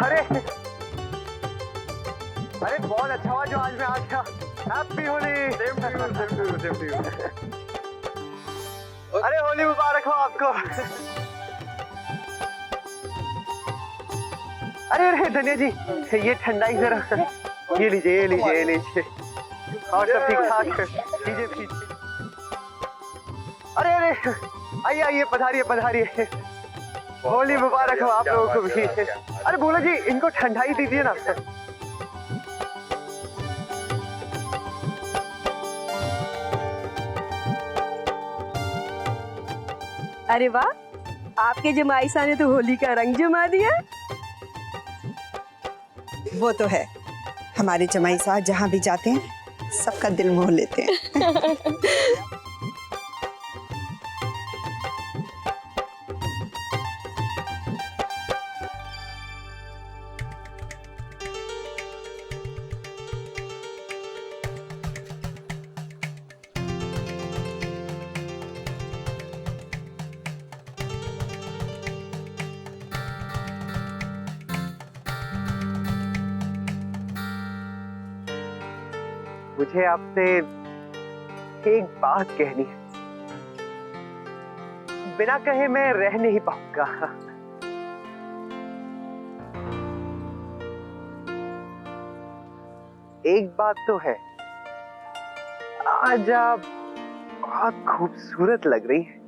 अरे अरे बहुत अच्छा हुआ जो आज मैं आ गया। Happy Holi. Same to you, same to you, same to you. अरे होली मुबारक हो आपको। अरे अरे धनिया जी, ये ठंडाई जरा ये लीजिए, ये लीजिए, ये लीजिए। और सब ठीक ठाक? लीजिए लीजिए। अरे अरे आइए आइए, पधारिए पधारिए। होली मुबारक हो आप लोगों को भी। अरे बोला जी, इनको ठंडाई दीजिए ना। अरे वाह, आपके जमाईसा ने तो होली का रंग जमा दिया। वो तो है, हमारे जमाई साहब जहाँ भी जाते हैं सबका दिल मोह लेते हैं। मुझे आपसे एक बात कहनी है, बिना कहे मैं रह नहीं पाऊंगा। एक बात तो है, आज आप बहुत खूबसूरत लग रही हैं।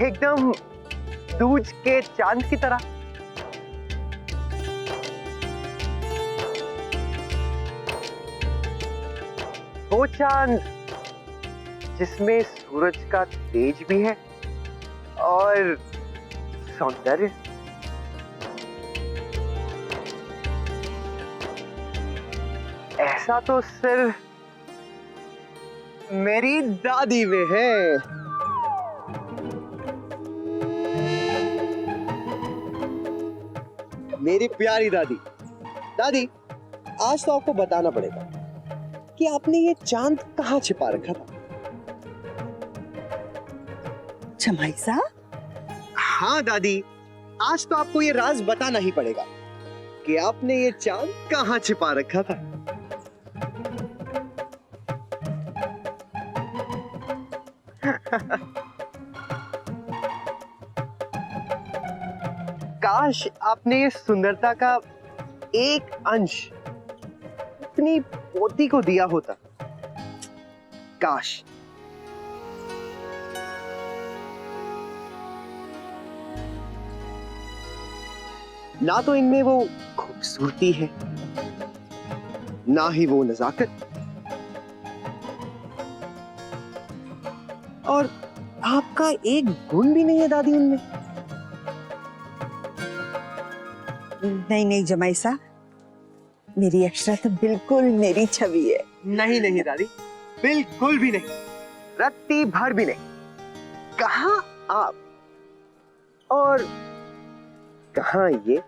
एकदम दूज के चांद की तरह। वो चांद जिसमें सूरज का तेज भी है और सौंदर्य। ऐसा तो सिर्फ मेरी दादी में है। मेरी प्यारी दादी। दादी, आज तो आपको बताना पड़ेगा कि आपने ये चांद कहाँ छिपा रखा था। जमाई साहब? हाँ दादी, आज तो आपको ये राज बताना ही पड़ेगा कि आपने ये चांद कहाँ छिपा रखा था। काश आपने इस सुंदरता का एक अंश अपनी पोती को दिया होता। काश। ना तो इनमें वो खूबसूरती है, ना ही वो नजाकत, और आपका एक गुण भी नहीं है दादी उनमें। नहीं नहीं जमाई साहब, मेरी अक्षरा तो बिल्कुल मेरी छवि है। नहीं नहीं दादी, बिल्कुल भी नहीं, रत्ती भर भी नहीं। कहाँ आप और कहाँ ये?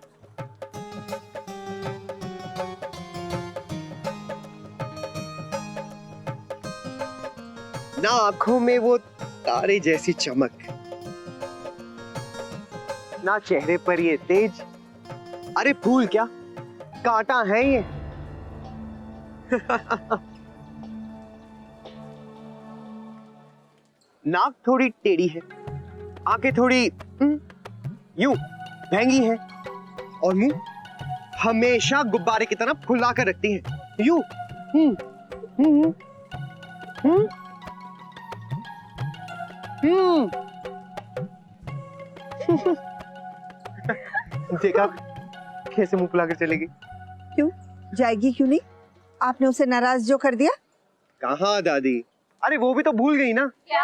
ना आंखों में वो तारे जैसी चमक, ना चेहरे पर ये तेज। अरे फूल क्या कांटा है ये। नाक थोड़ी टेढ़ी है, आंखें थोड़ी यूं महंगी है, और मुंह हमेशा गुब्बारे की तरह फुला कर रखती है, यूं। देखा कैसे मुंह फुलाकर चलेगी। क्यों जाएगी, क्यों नहीं? आपने उसे नाराज जो कर दिया। कहाँ दादी, अरे वो भी तो भूल गई ना। क्या?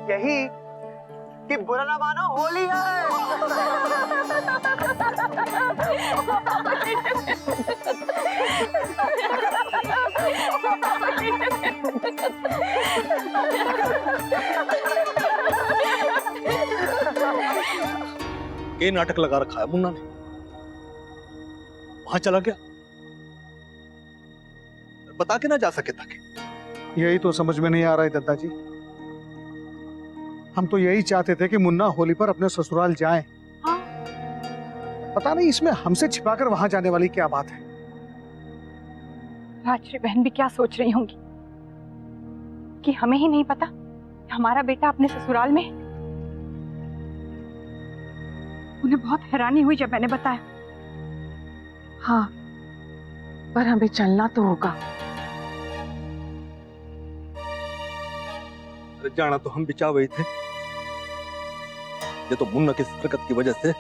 यही कि बुरा ना मानो, होली है। ये नाटक लगा रखा है मुन्ना ने, वहां चला गया, बता के ना जा सके ताकि यही तो समझ में नहीं आ रहा है दद्दा जी। हम तो यही चाहते थे कि मुन्ना होली पर अपने ससुराल जाए। हाँ। पता नहीं इसमें हमसे छिपाकर वहां जाने वाली क्या बात है। राजश्री बहन भी क्या सोच रही होंगी कि हमें ही नहीं पता कि हमारा बेटा अपने ससुराल में है। उन्हें बहुत हैरानी हुई जब मैंने बताया। हाँ, पर हमें चलना तो होगा। जाना तो हम भी चाह रहे थे, ये तो मुन्ना की हरकत की वजह से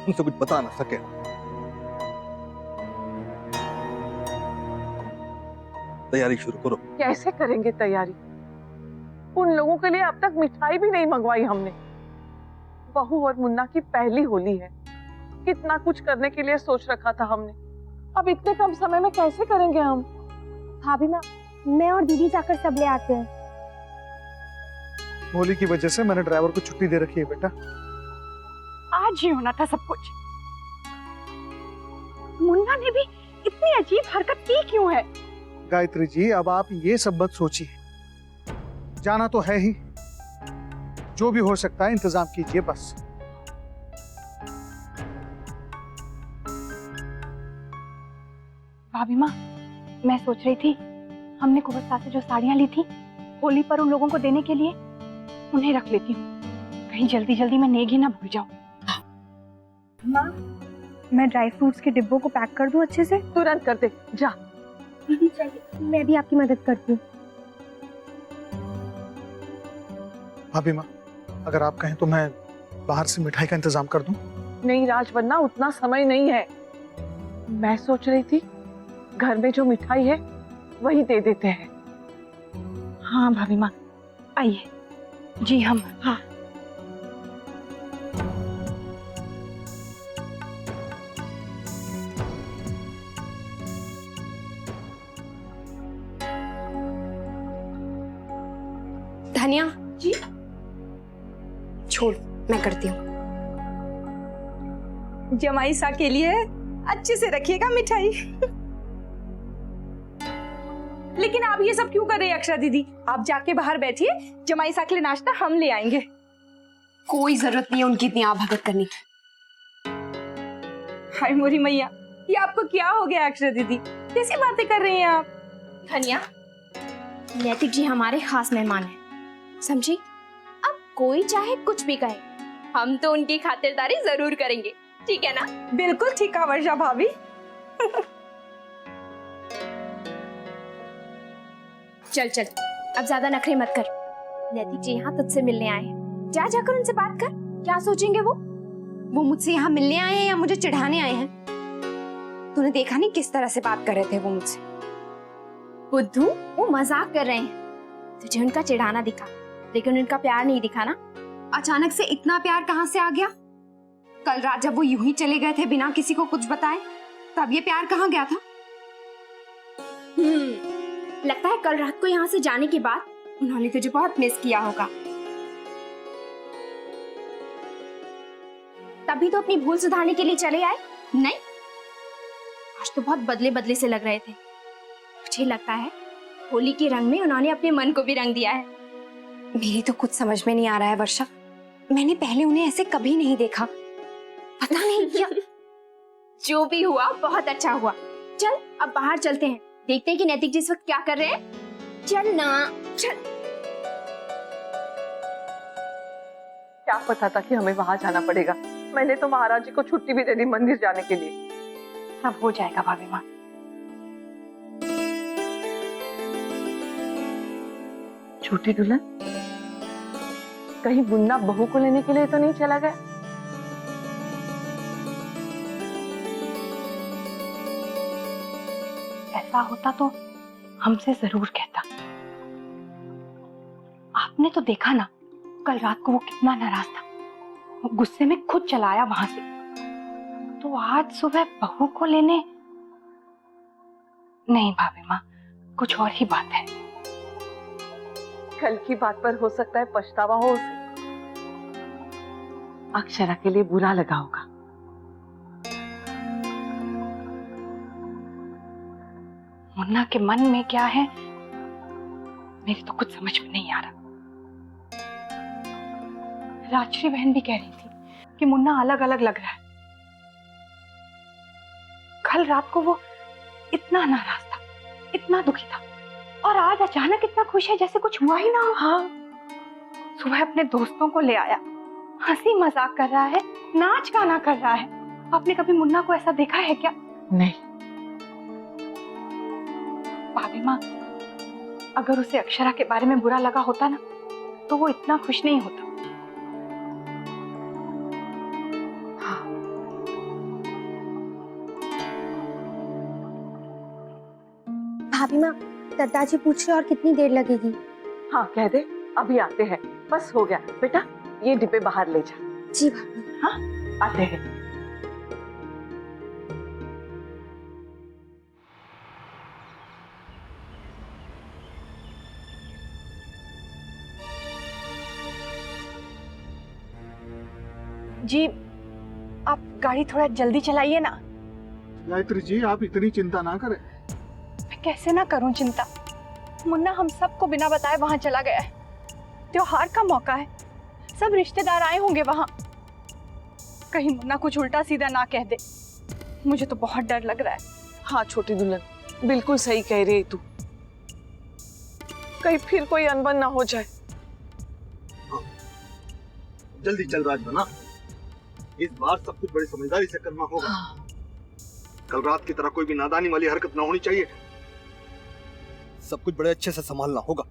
उनसे कुछ बता ना सके। तैयारी शुरू करो। कैसे करेंगे तैयारी? उन लोगों के लिए अब तक मिठाई भी नहीं मंगवाई हमने। बहू और मुन्ना की पहली होली है, कितना कुछ करने के लिए सोच रखा था हमने। अब इतने कम समय में कैसे करेंगे हम? भाभी माँ, मैं और दीदी जाकर सब ले आते हैं। होली की वजह से मैंने ड्राइवर को छुट्टी दे रखी है बेटा। आज ही होना था सब कुछ। मुन्ना ने भी इतनी अजीब हरकत की क्यों है? गायत्री जी, अब आप ये सब मत सोचिए। जाना तो है ही, जो भी हो सकता है इंतजाम कीजिए बस। भाभी माँ, मैं सोच रही थी हमने कुबस्ता से जो साड़ियाँ ली थी होली पर उन लोगों को देने के लिए, उन्हें रख लेती हूँ, कहीं जल्दी जल्दी मैं नेगी ना भूल जाऊँ। माँ, मैं ड्राई फ्रूट्स के डिब्बों को पैक कर दूं अच्छे से? तुरंत कर दे, जा। दीदी चलिए, मैं भी आपकी मदद करती हूँ। भाभी माँ, अगर आप कहें तो मैं बाहर से मिठाई का इंतजाम कर दूं। नहीं राज, वरना उतना समय नहीं है। मैं सोच रही थी घर में जो मिठाई है वही दे देते हैं। हाँ भाभी माँ, आइए। जी हम, हाँ। धनिया जी, छोड़, मैं करती हूँ। जमाई सा के लिए अच्छे से रखिएगा मिठाई। लेकिन आप ये सब क्यों कर रही है अक्षरा दीदी? आप जाके बाहर बैठिए, जमाई सा के लिए नाश्ता हम ले आएंगे। कोई जरूरत नहीं है उनकी इतनी आभगत करने की। हाय मोरी मैया, ये आपको क्या हो गया अक्षरा दीदी? कैसी बातें कर रही हैं आप? धनिया, नैतिक जी हमारे खास मेहमान हैं, समझी? अब कोई चाहे कुछ भी कहे, हम तो उनकी खातिरदारी जरूर करेंगे, ठीक है ना? बिल्कुल ठीक है वर्षा भाभी। चल चल, अब ज्यादा नखरे मत कर। नैतिक जी यहाँ तुझसे मिलने आए हैं, जा जाकर उनसे बात कर। क्या सोचेंगे वो मुझसे यहाँ मिलने आए हैं या मुझे चिढ़ाने आए हैं? तूने देखा नहीं किस तरह से बात कर रहे थे वो मुझसे? बुद्धू, वो मजाक कर रहे हैं, तुझे उनका चिढ़ाना दिखा, लेकिन उनका प्यार नहीं दिखा ना। अचानक से इतना प्यार कहाँ से आ गया? कल रात जब वो यूं ही चले गए थे बिना किसी को कुछ बताए, तब ये प्यार कहाँ गया था? लगता है कल रात को यहाँ से जाने के बाद उन्होंने तुझे बहुत मिस किया होगा, तभी तो अपनी भूल सुधारने के लिए चले आए। नहीं, आज तो बहुत बदले बदले से लग रहे थे। मुझे लगता है होली के रंग में उन्होंने अपने मन को भी रंग दिया है। मेरी तो कुछ समझ में नहीं आ रहा है वर्षा, मैंने पहले उन्हें ऐसे कभी नहीं देखा, पता नहीं क्या। जो भी हुआ बहुत अच्छा हुआ। चल अब बाहर चलते हैं, देखते हैं कि नैतिक जी इस वक्त क्या कर रहे हैं। चल ना, चल। क्या पता था कि हमें वहां जाना पड़ेगा। मैंने तो महाराज जी को छुट्टी भी दे दी मंदिर जाने के लिए। सब हो जाएगा भाभी माँ। छोटी दुल्हन, कहीं मुन्ना बहू को लेने के लिए तो नहीं चला गया? ऐसा होता तो हमसे जरूर कहता। आपने तो देखा ना कल रात को वो कितना नाराज था, वो गुस्से में खुद चला आया वहां से। तो आज सुबह बहू को लेने नहीं भाभी माँ, कुछ और ही बात है। कल की बात पर हो सकता है पछतावा हो उसे। अक्षरा के लिए बुरा लगा होगा। मुन्ना के मन में क्या है मेरी तो कुछ समझ में नहीं आ रहा। राजश्री बहन भी कह रही थी कि मुन्ना अलग अलग लग रहा है। कल रात को वो इतना नाराज था, इतना दुखी था, और आज अचानक इतना खुश है जैसे कुछ हुआ ही ना हो। हाँ, सुबह अपने दोस्तों को ले आया, हंसी मजाक कर रहा है, नाच गाना कर रहा है। आपने कभी मुन्ना को ऐसा देखा है क्या? नहीं। भाभी माँ, अगर उसे अक्षरा के बारे में बुरा लगा होता ना, तो वो इतना खुश नहीं होता। भाभी माँ, दादाजी पूछ रहे और कितनी देर लगेगी? हाँ कह दे, अभी आते हैं, बस हो गया। बेटा ये डिब्बे बाहर ले जा। जी भाभी। हाँ आते हैं। जी, आप गाड़ी थोड़ा जल्दी चलाइए ना। गायत्री जी, आप इतनी चिंता ना करें। मैं कैसे ना करूं चिंता? मुन्ना हम सबको बिना बताए वहां चला गया है। त्योहार का मौका है, सब रिश्तेदार आए होंगे वहां। कहीं मुन्ना कुछ उल्टा सीधा ना कह दे। मुझे तो बहुत डर लग रहा है। हाँ छोटी दुल्हन, बिल्कुल सही कह रही है तू। कहीं फिर कोई अनबन ना हो जाए। जल्दी चल राज बना, इस बार सब कुछ बड़ी समझदारी से करना होगा। कल रात की तरह कोई भी नादानी वाली हरकत ना होनी चाहिए। सब कुछ बड़े अच्छे से संभालना होगा।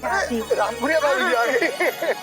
रामपुरिया भाभी जी आ गई।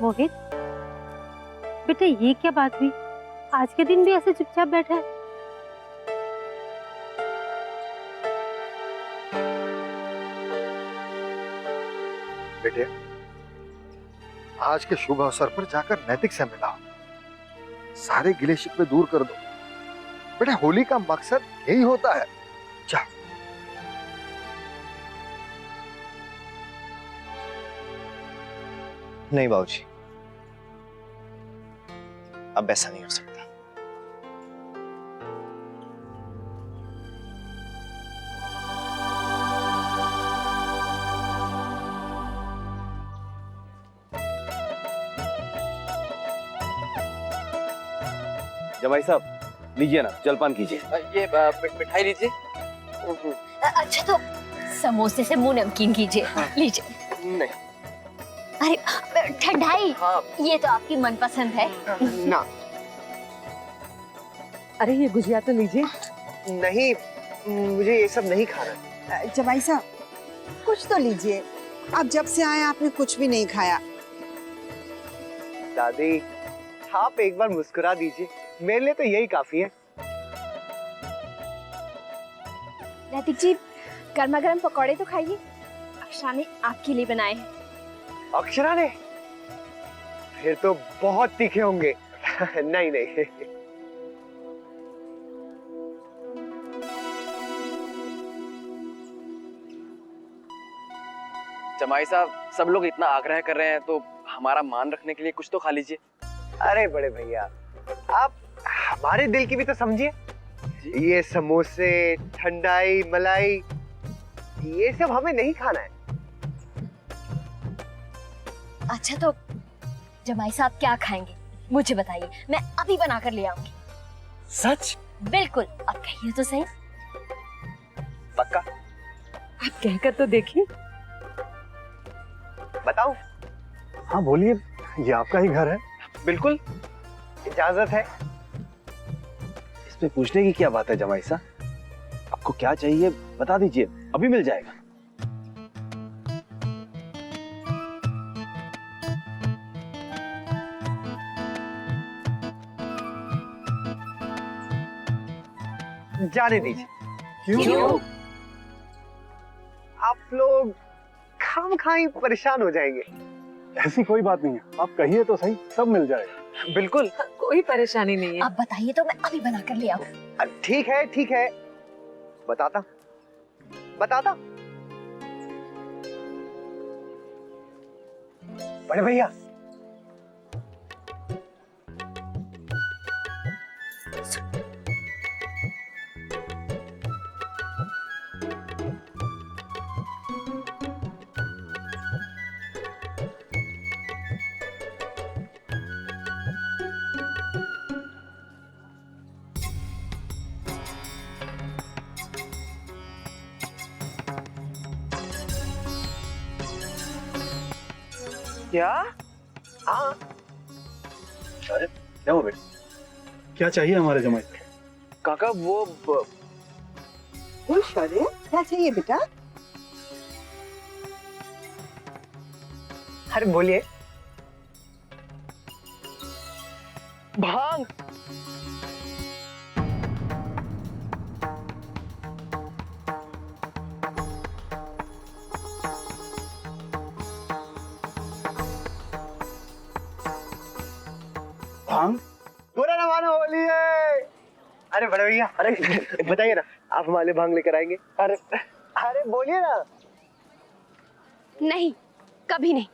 मोहित, बेटा ये क्या बात हुई? आज के दिन भी ऐसे चुपचाप बैठा है? बेटे, आज के शुभ अवसर पर जाकर नैतिक से मिलाओ, सारे गिले शिकवे दूर कर दो। बेटा, होली का मकसद यही होता है। जा। नहीं बाबूजी, अब ऐसा नहीं हो सकता। जमाई साहब, लीजिए ना, जलपान कीजिए। ये मिठाई लीजिए। अच्छा तो समोसे से मुंह नमकीन कीजिए। लीजिए। नहीं। अरे ठंडाई। हाँ। ये तो आपकी मनपसंद है। ना। अरे ये गुजिया तो लीजिए। नहीं, मुझे ये सब नहीं खाना। जमाई साहब, कुछ तो लीजिए। अब जब से आए आपने कुछ भी नहीं खाया। दादी, आप एक बार मुस्कुरा दीजिए, मेरे लिए तो यही काफी है। नैतिक जी, गर्मा गर्म पकौड़े तो खाइए, अक्षरा ने आपके लिए बनाए हैं। अक्षरा ने? फिर तो बहुत तीखे होंगे। नहीं नहीं। जमाई साहब, सब लोग इतना आग्रह कर रहे हैं तो हमारा मान रखने के लिए कुछ तो खा लीजिए। अरे बड़े भैया, आप हमारे दिल की भी तो समझिए। ये समोसे, ठंडाई, मलाई, ये सब हमें नहीं खाना है। अच्छा तो जमाई साहब क्या खाएंगे मुझे बताइए, मैं अभी बना कर ले आऊंगी। सच? बिल्कुल, अब कहिए तो सही। पक्का? आप कहकर तो देखिए। बताऊं? हाँ बोलिए, ये आपका ही घर है। बिल्कुल, इजाजत है। इसमें पूछने की क्या बात है जमाई साहब? आपको क्या चाहिए बता दीजिए, अभी मिल जाएगा। जाने दीजिए। क्यों? आप लोग खामखाई परेशान हो जाएंगे। ऐसी कोई बात नहीं है, आप कहिए तो सही, सब मिल जाएगा। बिल्कुल। कोई परेशानी नहीं है। आप बताइए तो मैं अभी बना कर ले आऊं। ठीक है ठीक है, बताता बताता। बड़े भैया, क्या? हाँ अरे क्या हो बेटा, क्या चाहिए हमारे जमाई? काका वो शौर्य, क्या चाहिए बेटा? अरे बोलिए। भांग। भांग? बुरा ना मानो, होली है। अरे बड़े भैया, अरे बताइए ना, आप हमारे भांग लेकर आएंगे? अरे अरे बोलिए ना। नहीं, कभी नहीं।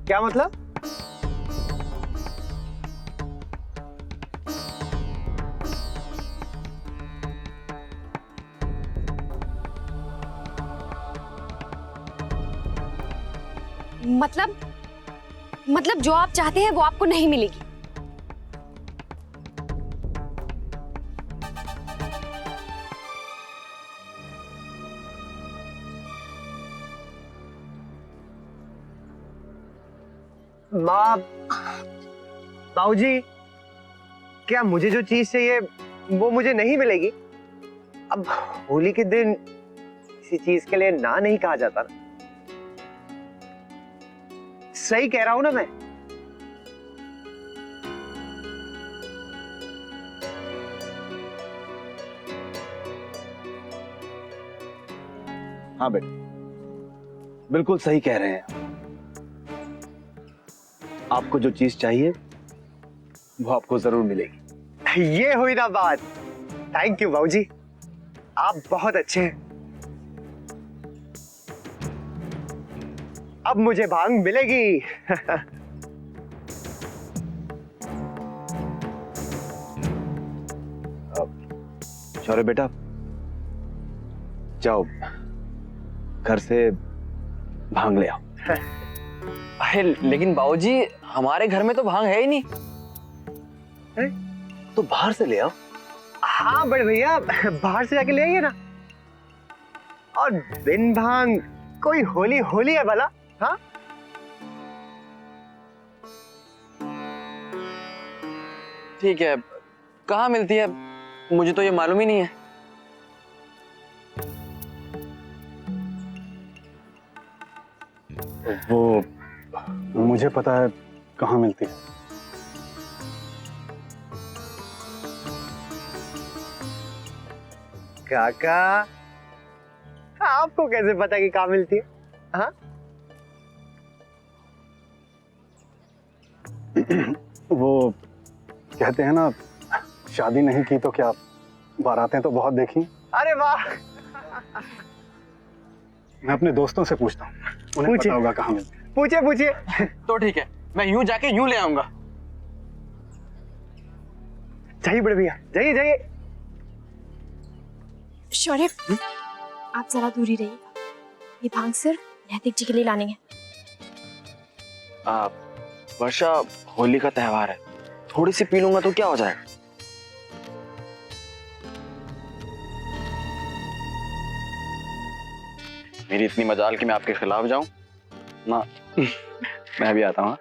क्या मतलब? मतलब जो आप चाहते हैं वो आपको नहीं मिलेगी। माँ, बाबूजी, क्या मुझे जो चीज चाहिए वो मुझे नहीं मिलेगी? अब होली के दिन किसी चीज के लिए ना नहीं कहा जाता ना। सही कह रहा हूं ना मैं? हाँ बेटा, बिल्कुल सही कह रहे हैं। आपको जो चीज चाहिए वो आपको जरूर मिलेगी। ये हुई ना बात। थैंक यू बाबूजी, आप बहुत अच्छे हैं। अब मुझे भांग मिलेगी। शौर्य बेटा, जाओ घर से भांग ले आओ। अरे लेकिन बाबूजी, हमारे घर में तो भांग है ही नहीं। तो बाहर से ले आओ। हाँ बड़े भैया, बाहर से जाके ले आइए ना। और बिन भांग कोई होली होली है भला? हाँ ठीक है, कहाँ मिलती है मुझे तो ये मालूम ही नहीं है। वो मुझे पता है कहाँ मिलती है। काका, आपको कैसे पता कि कहाँ मिलती है? हाँ वो कहते हैं ना, शादी नहीं की तो क्या बारातें तो बहुत देखी। अरे वाह, मैं अपने दोस्तों से पूछता हूँ, उन्हें पता होगा कहाँ मिलती है। पूछिए पूछिए। तो ठीक है, मैं यूं जाके यूं ले आऊंगा। जाइए बड़े भैया, जाइए जाइए। शौर्य, आप जरा दूरी रहिए। ये भांग सिर्फ नैतिक जी के लिए लानी है। वर्षा, होली का त्योहार है, थोड़ी सी पी लूंगा तो क्या हो जाएगा? मेरी इतनी मजाल कि मैं आपके खिलाफ जाऊं ना। मैं भी आता हूँ।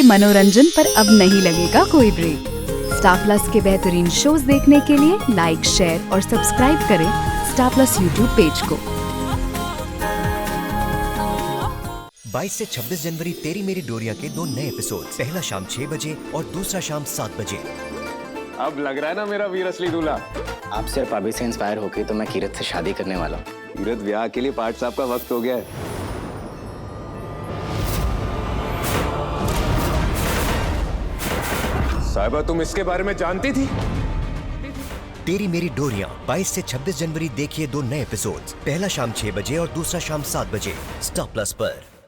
मनोरंजन पर अब नहीं लगेगा कोई ब्रेक। स्टार प्लस के बेहतरीन शोज देखने के लिए लाइक, शेयर और सब्सक्राइब करें स्टार प्लस यूट्यूब पेज को। 22 से 26 जनवरी तेरी मेरी डोरिया के 2 नए एपिसोड, पहला शाम 6 बजे और दूसरा शाम 7 बजे। अब लग रहा है ना मेरा वीर असली दूल्हा। आप सिर्फ अभी से इंस्पायर होके तो मैं कीरत से शादी करने वाला हूँ। कीरत, ब्याह के लिए पाठ साहब का वक्त हो गया है। साहिबा, तुम इसके बारे में जानती थी? तेरी मेरी डोरियां 22 से 26 जनवरी देखिए 2 नए एपिसोड्स, पहला शाम 6 बजे और दूसरा शाम 7 बजे स्टार प्लस पर।